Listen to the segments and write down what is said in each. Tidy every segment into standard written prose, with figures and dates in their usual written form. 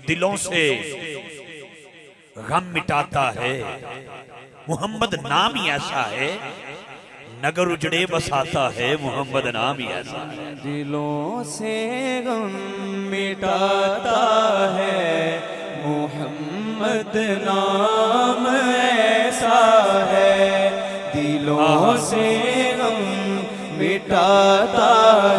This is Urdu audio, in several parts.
دلوں سے غم مٹاتا ہے، محمد نام ہی ایسا ہے، نگر اجڑے بساتا ہے، محمد نام ہی ایسا ہے۔ دلوں سے غم مٹاتا ہے، محمد نام ایسا ہے، دلوں سے غم مٹاتا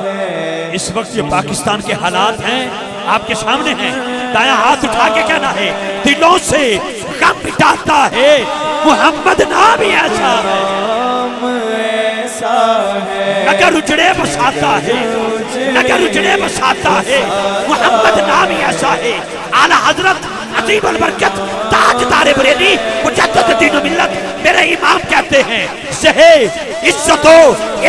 ہے۔ اس وقت جو پاکستان کے حالات ہیں آپ کے سامنے ہیں، دایاں ہاتھ اٹھا کے کہنا ہے دلوں سے غم مٹاتا ہے، محمد نام ہی ایسا ہے، نگر اجڑے بساتا ہے، نگر اجڑے بساتا ہے، محمد نام ہی ایسا ہے۔ اعلیٰ حضرت عظیم البرکت تاجدار بریلی مجدد دین و ملت میرے امام کہتے ہیں سہے عزت و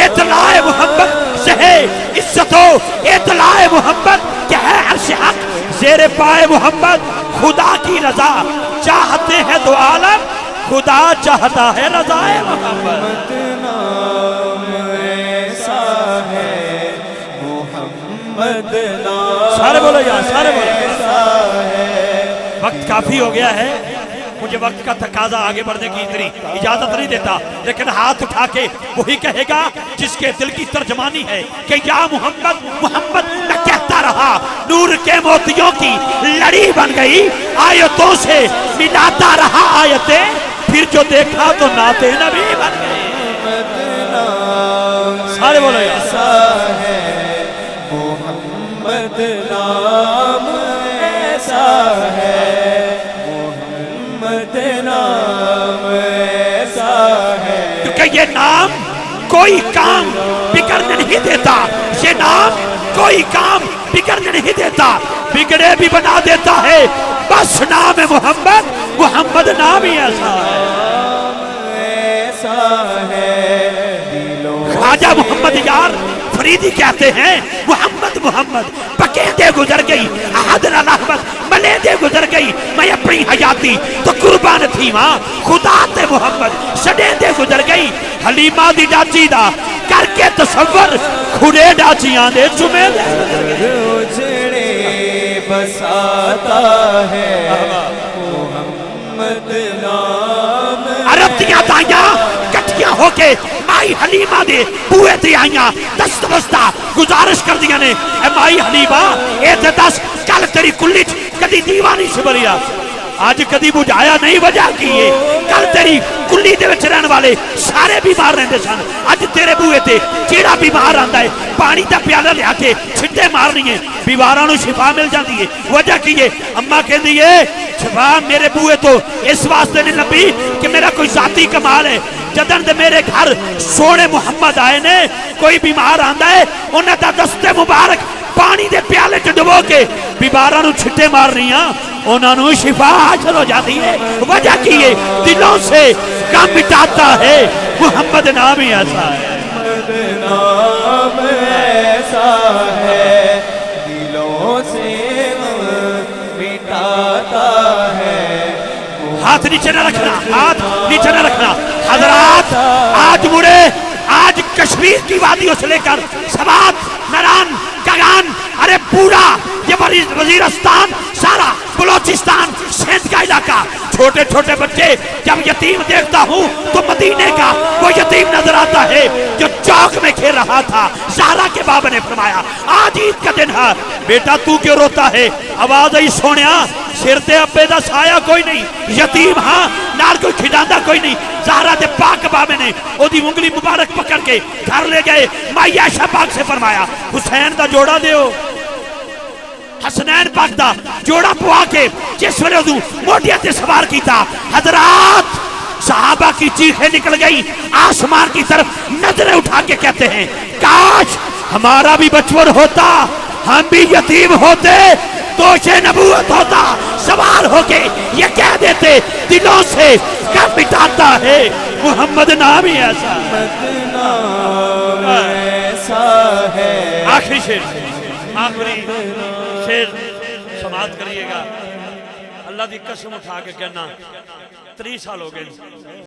اطلاع محمد، سہے عزت و اطلاع محمد کہ ہے عرش حق زیر پائے محمد، خدا کی رضا چاہتے ہیں تو عالم، خدا چاہتا ہے رضا محمد۔ سارے بولو یا سارے بولو۔ وقت کافی ہو گیا ہے، مجھے وقت کا تقاضا آگے بڑھنے کی اتنی اجازت نہیں دیتا، لیکن ہاتھ اٹھا کے وہی کہے گا جس کے دل کی ترجمانی ہے کہ یا محمد محمد میں کہتا رہا، نور کے موتیوں کی لڑی بن گئی، آیتوں سے ملاتا رہا آیتیں، پھر جو دیکھا تو نعت نبی بن گئی۔ سارے بولو یا محمد نام ایسا ہے، محمد نام ایسا ہے، کیونکہ یہ نام کوئی کام بگڑنے نہیں دیتا، یہ نام کوئی کام بگڑنے نہیں دیتا، بگڑے بھی بنا دیتا ہے، بس نام محمد، محمد نام ہی ایسا ہے۔ خواجہ محمد یار فریدی کہتے ہیں محمد محمد پکیندے گزر گئی، احد احمد ملیندے گزر گئی، میں اپنی حیاتی تو قربان تھی ماں، خدا تے محمد سڈیندے گزر گئی، حلیمہ دی ڈاچی دا کر کے تصور کھڑے ڈاچیاں دے چمے دے اجڑے بساتا ہے، محمد نام عرب دیاں دائیاں کٹیاں ہو کے مائی حلیمہ دے بوئے تے آئیاں دست بستہ گزارش کر دیا نے، اے مائی حلیمہ اے تے دس کل تیری کلی کدی دیوانی شبریا آج کدی بجھایا نہیں وجہ کیے، کل تیری کلی دے وچ رہن والے سارے بیمار رہندے سن، آج تیرے بوئے تے جیڑا بیمار آندا ہے پانی دا پیالہ لیا کے چھٹے مارنی ہے، بیماراں نو شفا مل جاندی ہے، وجہ کیے اماں کہندی ہے شفا میرے بوئے تو اس واسطے نہیں لبی کہ میرا کوئی ذاتی کمال ہے، جدن دے میرے گھر سونے محمد آئے نے کوئی بیمار آندا ہے انہیں دا دستے مبارک پانی دے پیالے ڈبو کے بیماراں نو چھٹے مار رہی ہیں، انہاں نو شفا حاصل ہو جاتی ہے، وجہ کیے دلوں سے غم مٹاتا ہے، محمد نام ہی ایسا ہے، محمد نام ایسا ہے، دلوں سے مٹاتا ہے۔ ہاتھ نیچے نہ رکھنا، ہاتھ نیچے نہ رکھنا، حضرات آج مڑے آج کشمیر کی وادیوں سے لے کر سوات نران کگان ارے پورا یہ وزیرستان سارا بلوچستان سندھ کا علاقہ چھوٹے چھوٹے بچے جب یتیم دیکھتا ہوں تو مدینے کا وہ یتیم نظر آتا ہے جو چوک میں کھیل رہا تھا، زہرا کے بابا نے فرمایا آج عید کا دن ہے بیٹا تو کیوں روتا ہے، آواز آئی سونیا سر تے ابے دا سایہ کوئی نہیں، یتیم ہاں نال کوئی کھڈاندا کوئی نہیں، زہرا دے پاک بابے نے او دی انگلی مبارک پکڑ کے گھر لے گئے، مائی عائشہ پاک سے فرمایا حسین دا جوڑا دیو، حسنین پاک دا جوڑا پوا کے جس ویلے ادو موٹیا تے سوار کیتا، حضرات صحابہ کی چیخیں نکل گئی، آسمان کی طرف نظریں اٹھا کے کہتے ہیں کاش ہمارا بھی بچپن ہوتا، ہم بھی یتیم ہوتے، توش نبوت ہوتا، سوار ہو کے یہ کہہ دیتے دلوں سے غم مٹاتا ہے، محمد نام ہی ایسا ہے۔ آخری شیر آخری شیر سماعت کریے گا، اللہ دی قسم اٹھا کے کہنا 30 سال ہو گئے